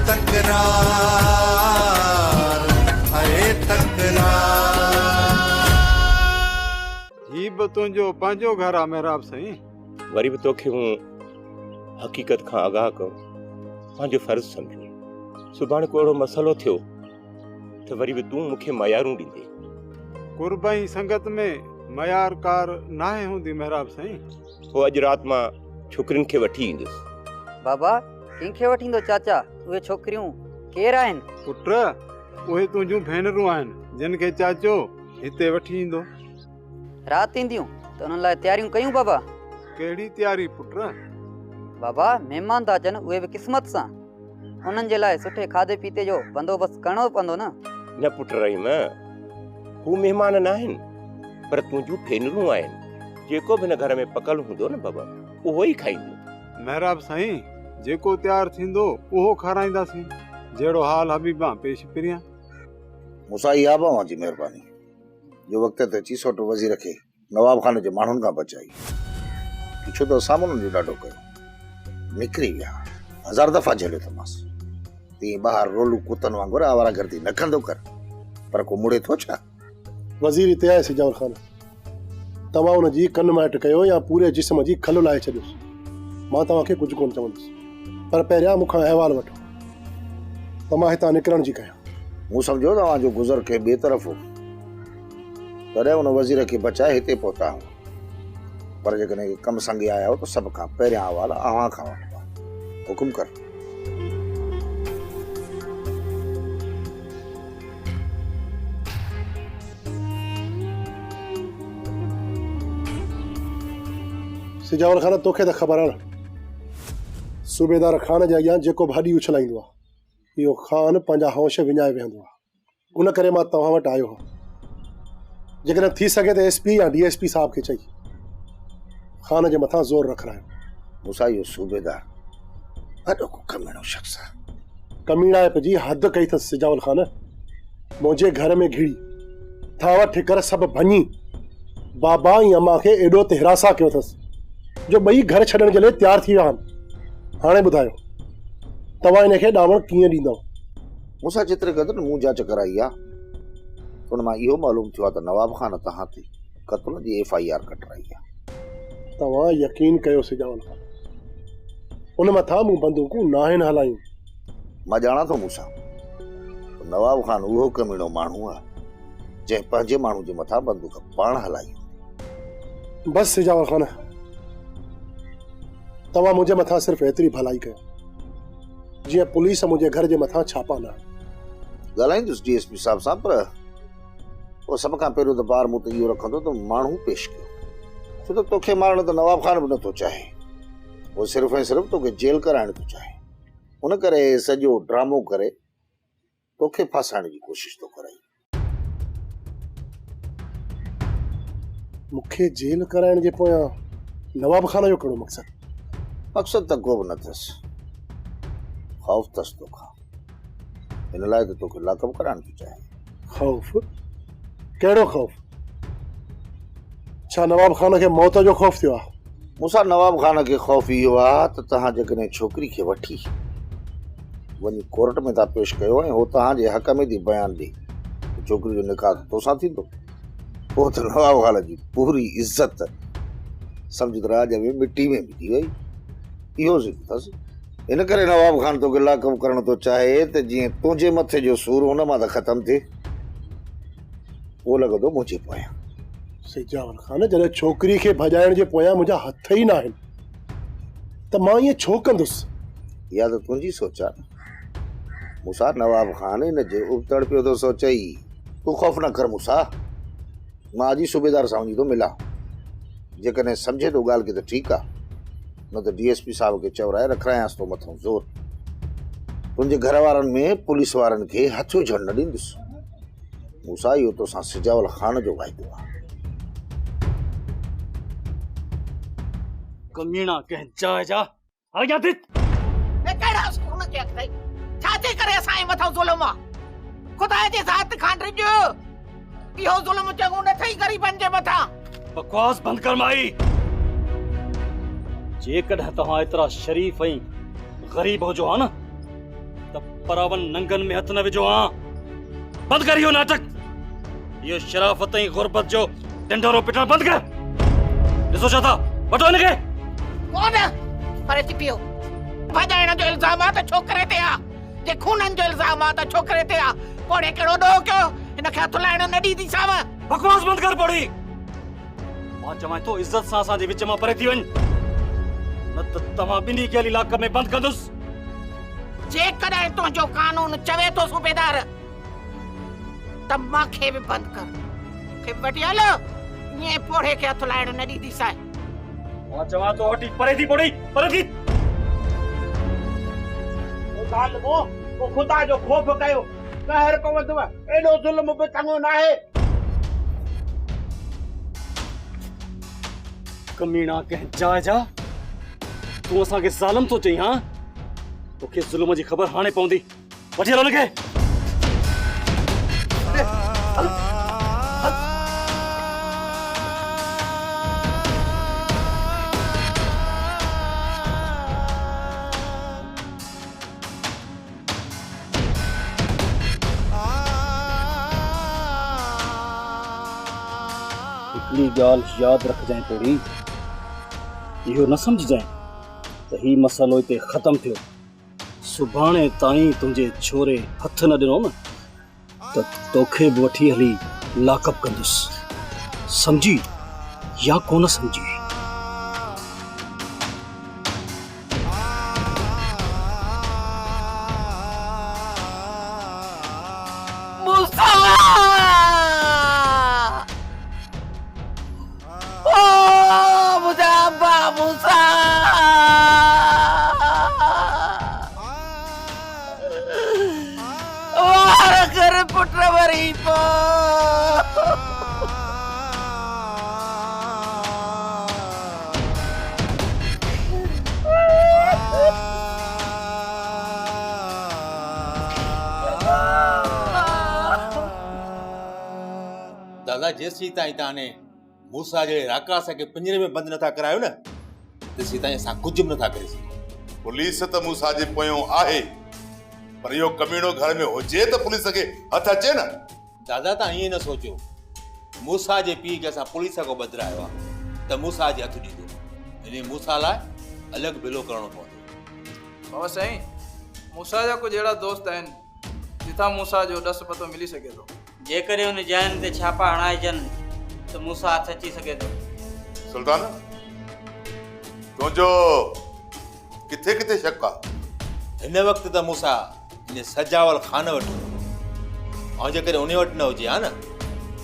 तकरार, हाय तकरार। ही बि तुंहिंजो पंहिंजो घर आहे मेहराब साईं। वरी बि तोखे हूं हक़ीक़त खां आगाह कयो पंहिंजो फर्ज़ सम्झो। सुभाणे को अहिड़ो मसइलो थियो त वरी बि तूं मूंखे मयारूं ॾींदे। कुर्बाई संगत में मयार कार नाहे हूंदी मेहराब साईं। पोइ अॼु राति मां छोकिरियुनि खे वठी ईंदुसि। बाबा कंहिंखे वठींदो चाचा? उहे छोकिरियूं केरु आहिनि? पुट उहे तुंहिंजूं भेनरूं आहिनि जिन खे चाचो हिते वठी ईंदो। राति ईंदियूं त उन्हनि लाइ तयारियूं कयूं बाबा। कहिड़ी तयारी पुट? बाबा महिमान था अचनि, उहे बि क़िस्मत सां। उन्हनि जे लाइ सुठे खाधे पीते जो बंदोबस्तु करणो पवंदो न। न पुट रहीम, हू महिमान न आहिनि पर तुंहिंजूं भेनरूं आहिनि। जेको बि हिन घर में पकल हूंदो न बाबा उहो ई खाईंदो। मेहराब साईं जेको तयारु थींदो उहो खाराईंदासीं। जहिड़ो हाल हबीबा पेश पिरियां। मूंसां इहा बावां जी महिरबानी जो वक़्त ते चीसोट वज़ीर खे नवाब खान जे माण्हुनि खां बचाई। छो त साम्हूं जो ॾाढो कयो, निकिरी विया। 1000 दफ़ा झेलियो अथमांसि। तीअं ॿाहिरि रोलू कुतनि वांगुरु आवारागर्दी न कंदो कर, पर को मुड़े थो छा? वज़ीर हिते आहे सिजावर खान। तव्हां हुन जी कन माइट कयो या पूरे जिस्म जी खल लाहे छॾियोसि। मां तव्हांखे कुझु कोन चवंदुसि, पर पहिरियां मूंखां अहवाल वठो त मां हितां निकिरण जी कयां। मूं सम्झो तव्हांजो गुज़र के ॿिए तरफ़ हो, तॾहिं हुन वज़ीर खे बचाए हिते पहुता आहियो। पर जेकॾहिं कमु संगे आया हो त सभ खां पहिरियां अहवाल अव्हां खां वठिबा। हुकुम कर। सिजावर खान तोखे त ख़बर आहे न, सूबेदार खान जे अॻियां जेको भाॼी उछलाईंदो आहे इहो खान पंहिंजा हौश विञाए वेहंदो आहे। उन करे मां तव्हां वटि आयो आहियां। जेकॾहिं थी सघे त SP या DSP साहब खे चई खान जे मथां ज़ोर रखायो। मूंसां इहो सूबेदार वॾो को कमीणो शख़्स आहे। कमीणाइप जी हद कई अथसि सिजावल खान। मुंहिंजे घर में घिड़ी थांव ठिकर सभु भञी बाबा ऐं अम्मा खे एॾो त हिरासा कयो अथसि जो ॿई घर छॾण जे लाइ तयारु थी विया आहिनि। हाणे ॿुधायो तव्हां हिनखे ॾावण कीअं ॾींदव? मूंसां जेतिरे क़दुरु मूं जांच कराई आहे उन मां इहो मालूम थियो आहे त नवाब खान तव्हां ते क़त्ल जी FIR कटराई आहे। तव्हां यकीन कयो सिजावल खान, उन मथां मूं बंदूकूं नाहिन हलायूं। मां ॼाणा थो मूंसां नवाब खान उहो कमीणो माण्हू आहे जंहिं पंहिंजे माण्हू जे मथां बंदूक पाण हलाई। बसि सिजावल खान, तव्हां मुंहिंजे मथां सिर्फ़ु एतिरी भलाई कयो जीअं पुलिस मुंहिंजे घर जे मथां छापा न। ॻाल्हाईंदुसि DSP साहब सां, पर पोइ सभ खां पहिरियों त ॿार मूं त इहो रखंदो त माण्हू पेश कयो। छो त तोखे मारणु त नवाब खान बि नथो चाहे, उहो सिर्फ़ु ऐं सिर्फ़ु तोखे जेल कराइण थो चाहे। उन करे सॼो ड्रामो करे तोखे फासाइण जी कोशिशि थो कराई। मूंखे जेल कराइण जे पोयां नवाब खान जो कहिड़ो मक़सदु? मक़सदु त को बि न अथसि, ख़ौफ़ अथसि तोखां। हिन लाइ त तोखे लाकअप कराइण थो चाहे। ख़ौफ़? कहिड़ो ख़ौफ़? छा नवाब खान खे मौत जो ख़ौफ़ थियो आहे? मूंसां नवाब खान खे ख़ौफ़ इहो आहे त तव्हां जेकॾहिं छोकिरी खे वठी वञी कोर्ट में था पेश कयो ऐं हो तव्हांजे हक़ में थी बयानु ॾे त छोकिरी जो निकाह तोसां थींदो, पोइ त नवाब खान जी पूरी इज़त सम्झ त राज में मिटी में मिटी वई। इहो ज़िद अथसि। हिन करे नवाब खान तोखे लाकअप करणु थो चाहे त जीअं तुंहिंजे मथे जो सूर हुन मां त ख़तमु थिए, उहो लॻंदो मुंहिंजे पोयां। सिजावर खान, जॾहिं छोकिरी खे भॼाइण जे पोयां मुंहिंजा हथ ई न आहिनि त मां ईअं छो कंदुसि? इहा त तुंहिंजी सोच आहे। मूंसां नवाब खान हिन जे उबतड़ पियो थो सोचई। तूं ख़ौफ़ न कर मूंसां, मां अॼु सूबेदार सां वञी थो मिलां। जेकॾहिं सम्झे थो ॻाल्हि खे त ठीकु आहे, न त DSP साहब खे चवराए रखायांसि थो मथां ज़ोर। तुंहिंजे घर वारनि में पुलिस वारनि खे हथ विझण न ॾींदुसि। मूंसां इहो तोसां सिजावल खान जो वाइदो आहे। कमीना कंहिं जाइ जा अॻियां थी कहिड़ा सुन के अथई? छा जे करे असां मथां ज़ुल्म आहे? ख़ुदा जी ज़ात खां ॾिजो, इहो ज़ुल्म चङो न थई ग़रीबनि जे मथां। बकवास बंद कर माई। जेकॾहिं तव्हां एतिरा शरीफ़ ऐं ग़रीब हुजो हा न त त परावन नंगन में हथ न विझो। हाँ, बंद कर इहो नाटक। इहो शराफत ऐं गुरबत जो ढंढोरो पिटण बंद कर। ॾिसो छा था, वठो हिनखे। कौन पर थी पियो भॼाइण जो इल्ज़ाम आहे त छोकिरे ते आहे, जे खूननि जो इल्ज़ाम आहे त छोकिरे ते आहे। पोड़े कहिड़ो ॾोह कयो, हिनखे हथु लाइण न ॾींदीसांव। बकवास बंद कर पड़ी। मां चवां थो इज्जत सां असांजे विच मां परे थी वञ, न त तव्हां ॿिन्ही खे इलाक़े में बंदि कंदुसि। जेकॾहिं तुंहिंजो कानून चवे थो सूबेदार त मूंखे बि बंदि कर, मूंखे वठी हल, ईअं पोड़े खे हथु लाइण न ॾींदीसांइ। मां चवां थो हटी परे थी पड़ी, परे थी। वो खुदा जो खौफ कयो, कहर पवंदव, एॾो ज़ुल्म बि चङो न आहे। कमीना कंहिं जाइ जा, तूं असांखे ज़ालिम थो चई? हाँ, तोखे ज़ुल्म जी ख़बर हाणे पवंदी। वठी हलो हुनखे। हिकिड़ी ॻाल्हि यादि रखजांइ पड़ी, इहो न सम्झजांइ त ही मसइलो हिते ख़तमु थियो। सुभाणे ताईं तुंहिंजे छोरे हथ न ॾिनो न त तोखे बि वठी हली लाकअप कंदुसि। सम्झी या कोन सम्झी? मूसा, ओ मुझे अब्बा मूसा, वार कर पुट वरी पो। दादा जेसी ताईं ताने मूसा जे राकास के पिंजरे में बंद नथा करायो न, तेसी ताईं असां कुछ भी नथा करे सघूं। पुलिस त मूसा जे पोयों आहे, पर इहो कमीणो घर में हुजे त पुलिस खे हथ अचे न। दादा तव्हां ईअं न सोचियो, मूसा जे पीउ खे असां पुलिस खां बदिरायो आहे त मूसा जे हथ ॾींदो, इन मूसा लाइ अलॻि बिलो करणो पवंदो। बाबा साईं, मूसा जा कुछ अहिड़ा दोस्त आहिनि जिथां मूसा जो ॾस पतो मिली सघे थो। जेकॾहिं हुन जाइनि ते छापा हणाइजनि त मूसा हथ अची सघे थो। सुल्तान, तुंहिंजो किथे किथे शक आहे? हिन वक़्तु त मूसा इन सजावल खान वटि, ऐं जेकॾहिं उन वटि न हुजे हा न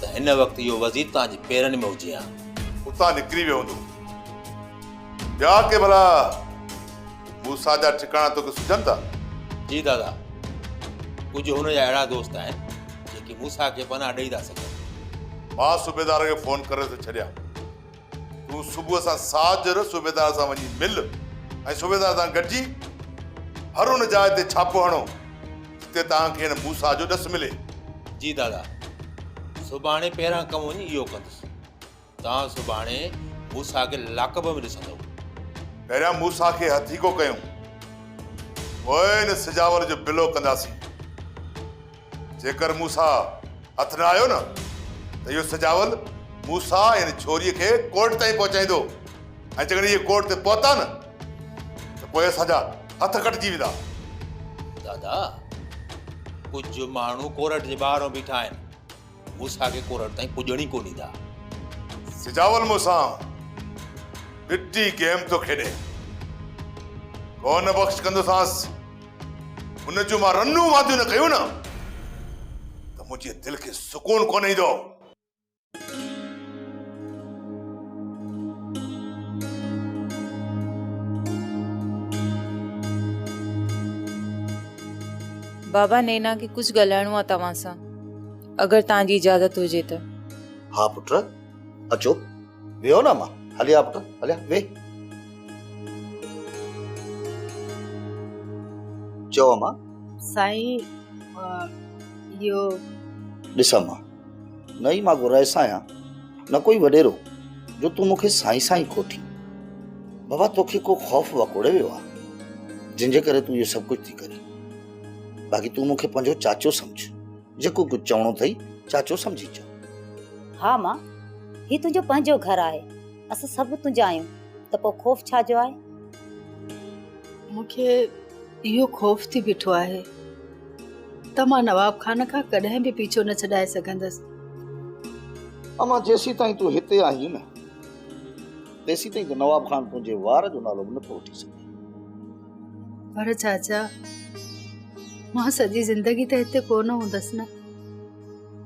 त हिन वक़्तु इहो वज़ीर तव्हांजे पेरनि में हुजे हा। उतां निकिरी वियो हूंदो। ॿिया के भला मूसा जा ठिकाणा तोखे सुझनि था? जी दादा, कुझु हुन जा अहिड़ा दोस्त आहिनि जेके मूसा खे पनाह ॾेई था सघनि। मां सूबेदार खे फोन करे थो छॾियां, तूं सुबुह सां साजर सूबेदार सां वञी मिल ऐं सूबेदार सां गॾिजी हर हुन जाइ ते छापो हणो जिते तव्हांखे हिन मूसा जो ॾस मिले। जी दादा, सुभाणे पहिरां कमु वञी इहो कंदुसि। तव्हां सुभाणे मूसा खे लाकअप में ॾिसंदव। पहिरियां मूसा खे हथीको कयूं, पोइ हिन सिजावर जो बिलो कंदासीं। जेकर मूसा हथ न आयो न त इहो सिजावल मूसा यानी छोरीअ खे कोर्ट ताईं पहुचाईंदो, ऐं जेकर इहे कोर्ट ते पहुता न त पोइ असांजा हथ कटिजी वेंदा। दादा, कुझु माण्हू कोर्ट जे ॿाहिरों बीठा आहिनि, मूसा खे कोर्ट ताईं पुॼण ई कोन ईंदा। सिजावल मूंसां ॾिठी गेम थो खेॾे, कोन बख़्श कंदोसांसि। हुन जूं मां रनूं वादियूं न कयूं न त मुंहिंजे दिलि खे सुकून कोन ईंदो। बाबा, नैना खे कुछ ॻाल्हाइणो आहे तव्हां सां, अगरि तव्हांजी इजाज़त हुजे त। हाँ पुट, अचो वेहो न। मां हलिया पुट, हलिया वे। चओ मां। साईं, इहो ॾिसां मां, न ई मां घुराइसि आहियां, न कोई वॾेरो जो तूं मूंखे साईं साईं कोठी। बाबा, तोखे को ख़ौफ़ वकोड़े वियो आहे जंहिंजे करे तूं इहो सभु कुझु थी करे। बाक़ी तूं मूंखे पंहिंजो चाचो सम्झ, जेको कुझु चवणो अथई चाचो सम्झी चओ। हा मां, ही तुंहिंजो पंहिंजो घर आहे, असां सभु तुंहिंजा आहियूं, त पोइ ख़ौफ़ छा जो आहे? मूंखे इहो ख़ौफ़ थी बीठो आहे त मां नवाब खान खां कॾहिं बि पीछो न छॾाए सघंदसि। अमा जेसी ताईं तूं हिते आहीं न, तेसी ताईं त नवाब खान तुंहिंजे वार जो नालो बि नथो वठी सघे। पर चाचा, मां सॼी ज़िंदगी त हिते कोन हूंदसि न,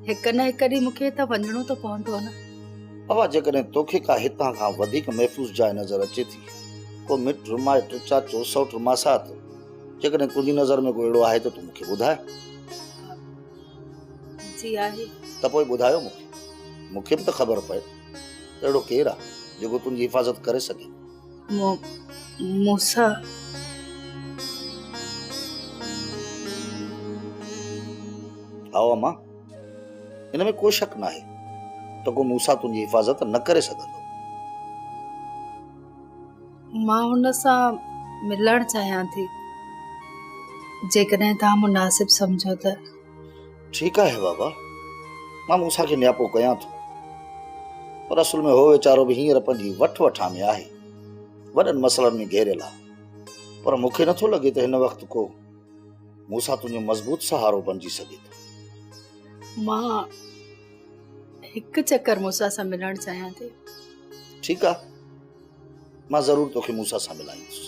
हिक न हिक ॾींहुं मूंखे हितां वञिणो त पवंदो न। बाबा जेकॾहिं तोखे का हितां खां वधीक महफ़ूज़ जाइ नज़र अचे थी, को मिट माइट चाचो सौट मासात, जेकॾहिं तुंहिंजी नज़र में कोई अहिड़ो आहे त तूं मूंखे ॿुधाए। जी आहे। त पोइ ॿुधायो मूंखे बि त ख़बर पए त अहिड़ो केरु आहे जेको तुंहिंजी हिफ़ाज़त करे सघे। मूसा। हा अम्मा, इन में को शक न आहे त को मूसा तुंहिंजी हिफ़ाज़त न करे सघंदो। मां हुन सां मिलण चाहियां थी, जेकॾहिं तव्हां मुनासिब सम्झो त। ठीकु आहे बाबा, मां मूसा खे न्यापो कयां थो, पर असुल में हो वीचारो बि हींअर पंहिंजी वठा में आहे, वॾनि मसलनि में घेरियल आहे। पर मूंखे नथो लॻे त हिन वक़्तु को मूसा तुंहिंजो मज़बूत सहारो बणिजी सघे थो। मां हिकु चक्कर मूसा सां मिलण चाहियां थी। ठीकु आहे, मां ज़रूरु तोखे मूसा सां मिलाईंदुसि।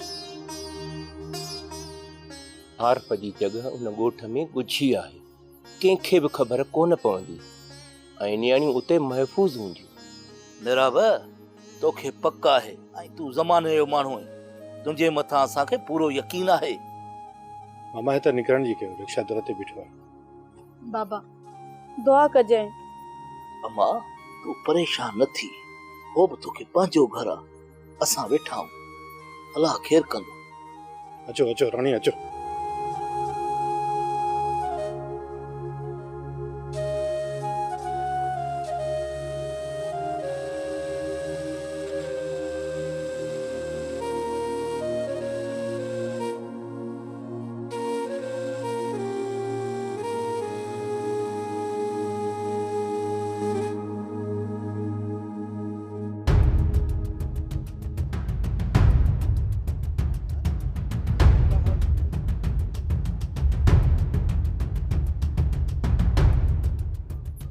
आरफ जी जॻह उन ॻोठ में ॻुझी आहे, कंहिंखे बि ख़बर कोन पवंदी ऐं नियाणियूं उते महफ़ूज़ हूंदियूं। निराब, तोखे पक आहे ऐं तूं ज़माने जो माण्हू आहीं, तुंहिंजे मथां असांखे पूरो यकीन आहे। मामा हितां निकिरण जी कयो, रिक्शा दर ते बीठो आहे। बाबा दुआ कजांइ। अम्मा तूं परेशान न थी, हो बि तोखे पंहिंजो घर आहे, असां वेठा आहियूं, अलाह ख़ैर कंदो। अचो अचो राणी अचो।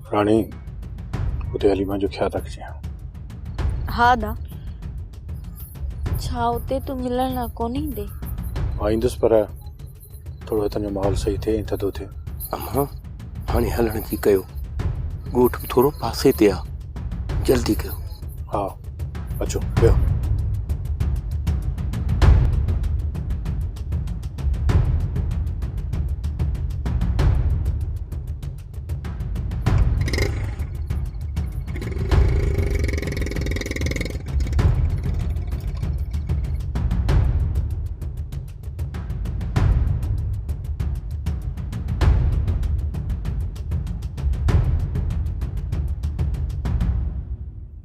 राणी उते हली मुंहिंजो ख्यालु रखिजांइ। हा दा, छा उते तूं मिलण लाइ कोन ईंदे? मां ईंदुसि, पर थोरो हितां जो माहौल सही थिए, थधो थिए। अम्मा हाणे हलण जी कयो, ॻोठ थोरो पासे ते आहे, जल्दी कयो। हा अचो वियो।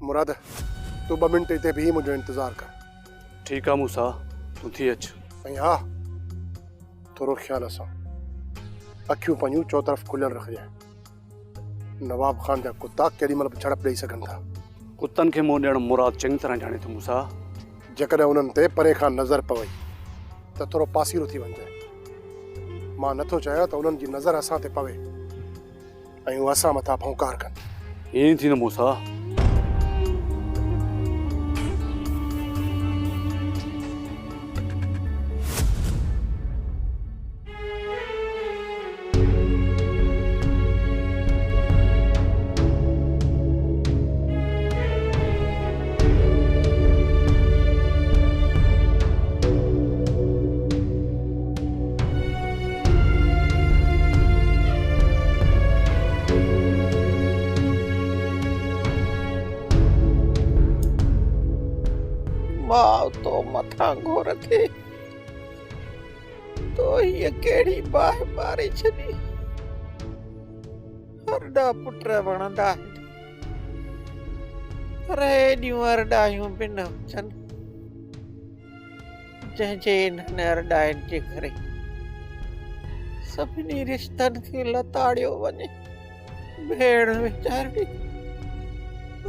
मुराद, तूं 2 मिंट हिते बीह, मुंहिंजो इंतज़ारु कर। ठीकु आहे मूसा, तूं थी अच। ऐं हा, थोरो ख़्याल सां, अखियूं पंहिंजूं चौ तरफ़ खुलियल रखजांइ। नवाब खान जा कुत्ता केॾी महिल बि झड़प ॾेई सघनि था। कुत्तनि खे मुंहुं ॾियणु मुराद चङी तरह ॼाणे थो मूसा। जेकॾहिं उन्हनि ते परे खां नज़र पवई त थोरो पासीरो थी वञिजांइ। मां नथो चाहियां त उन्हनि जी नज़र असां ते पवे ऐं हू असां मथां भौंकार कनि। ईअं थी न मूसा। मां तो मथा घोर थे तो ये केड़ी बाह मारे छदी। हरडा पुट वणंदा पर एडियूं हरडायूं बि न हुजनि जंहिंजे इन्हनि हरडाइनि जे करे सभिनी रिश्तनि खे लताड़ियो वञे। भेण वीचारी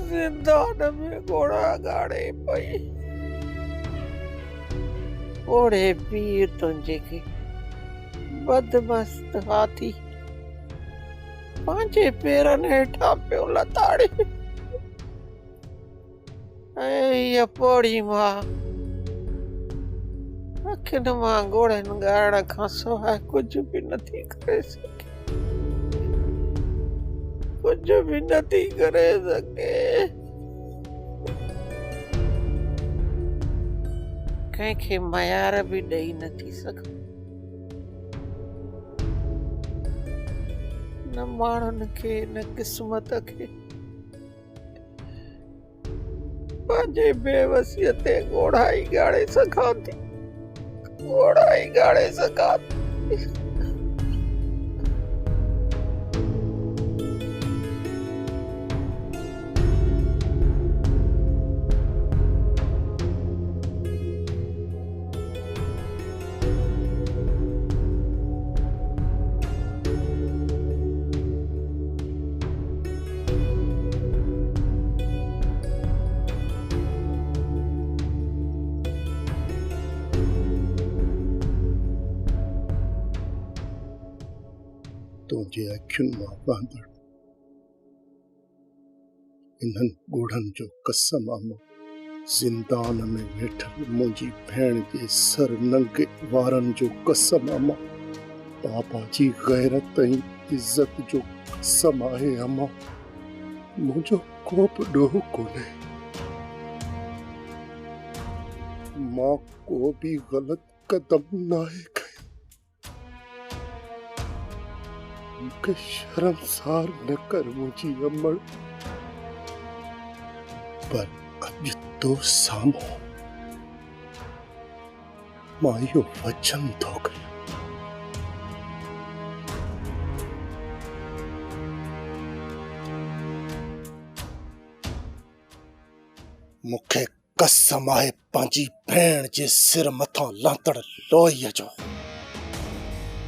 ज़िंदान में घोड़ा गाड़े पई। ओड़े पीर तुंहिंजे खे बदमस्त हाथी पंहिंजे पेरनि हेठां पियो लताड़े। ऐं हीअ पोड़ी मां अखियुनि मां घोड़नि ॻाइण खां सवाइ कुझु बि नथी करे सघे, कुझु बि नथी करे सघे। कंहिंखे मयार बि ॾेई नथी सघां, न माण्हुनि खे न क़िस्मत खे। पंहिंजे बेवसीअ ते घोड़ा ई ॻाड़े सघां थी, घोड़ा ई ॻाड़े सघां थी। तुंहिंजे अखियुनि मां बांदड़ इन्हनि ॻोढ़नि जो कसम आमो, ज़िंदान में वेठल मुंहिंजी भेण जे सर नंगे वारनि जो कसम आमा, बाबा जी गैरत ऐं इज़त जो कसम आहे अमा। मुंहिंजो को बि ॾोह कोन्हे, मां को बि ग़लति क़दम नाहे खयो। मूंखे शर्मसार न कर मुंहिंजी अमड़, पर अॼु तो साम्हूं मां इहो वचन थो कयां। मूंखे कसम आहे पंहिंजी भेण जे सिर मथां लातड़ लोहीअ जो,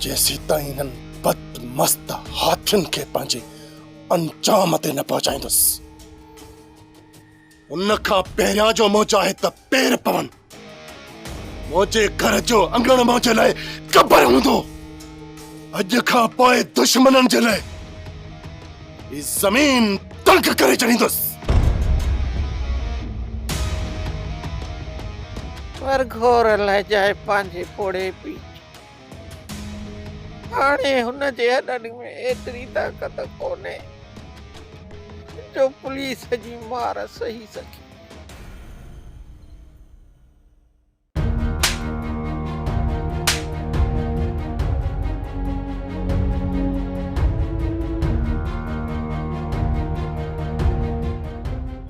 जेसीं ताईं इन्हनि बदमस्त हाथियुनि खे पंहिंजे अंजाम ते न पहुचाईंदुसि। उन खां पहिरियां जो मूं चाहे त पेर पवनि, मुंहिंजे घर जो अंगण मुंहिंजे लाइ क़बर हूंदो। अॼु खां पोइ दुश्मननि जे लाइ ही ज़मीन तंग करे छॾींदुसि। पर घोर लाइ जाए पंहिंजे पोड़े पी, हाणे हुन जे हॾनि में एतिरी ताक़त कोन्हे जो पुलिस जी मार सही सके।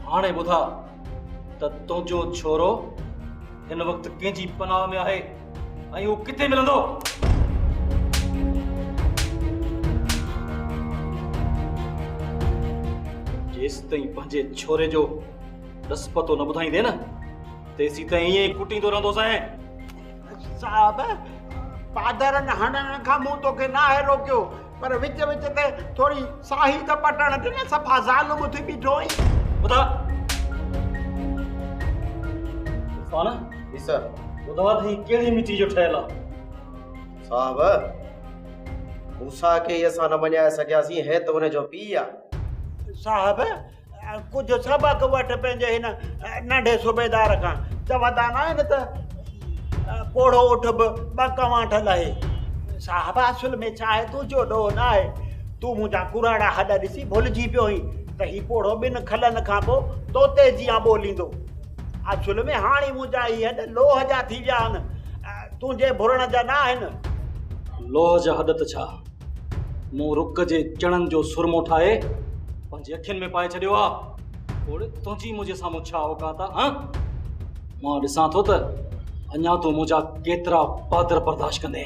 हाणे ॿुधा त तुंहिंजो छोरो हिन वक़्तु कंहिंजी पनाह में आहे ऐं उहो किथे मिलंदो। जेसि ताईं पंहिंजे छोरे जो दस पतो न ॿुधाईंदे न, तेसीं ताईं ईअं ई कुटींदो रहंदोसीं। साहब, पादरनि हणण खां मूं तोखे न आहे रोकियो, पर विच विच ते थोरी साही त पटण ते न, सफ़ा ज़ालुम थी बीठो आहीं। ॿुधा इरफान, जी सर, ॿुधां त ही कहिड़ी मिटी जो ठहियल आहे? साहब, मूसा खे असां न मञाए सघियासीं, है त हुन जो पीउ आहे। साहब, कुझु सबक वटि पंहिंजे हिन नंढे सूबेदार खां। चवंदा न आहिनि त पोड़ो उठ बि ॿ कवांठ लहे। साहब, असुल में छा आहे, तुंहिंजो ॾोह न आहे। तूं मुंहिंजा कुराड़ा हॾ ॾिसी भुलिजी पियो हुई त ही पोड़ो ॿिनि खलनि खां पोइ तोते जीअं ॿोलींदो। असुल में हाणे मुंहिंजा ही हॾ लोह जा थी विया आहिनि, तुंहिंजे भुरण जा न आहिनि। लोह जा हॾ त छा, मूं रुक जे चणनि जो सुरमो ठाहे पंहिंजी अखियुनि में पाए छॾियो आहे। ओड़े तुंहिंजी मुंहिंजे साम्हूं छा औकात आहे? मां ॾिसां थो त अञा तूं मुंहिंजा केतिरा पादर बर्दाश्त कंदे।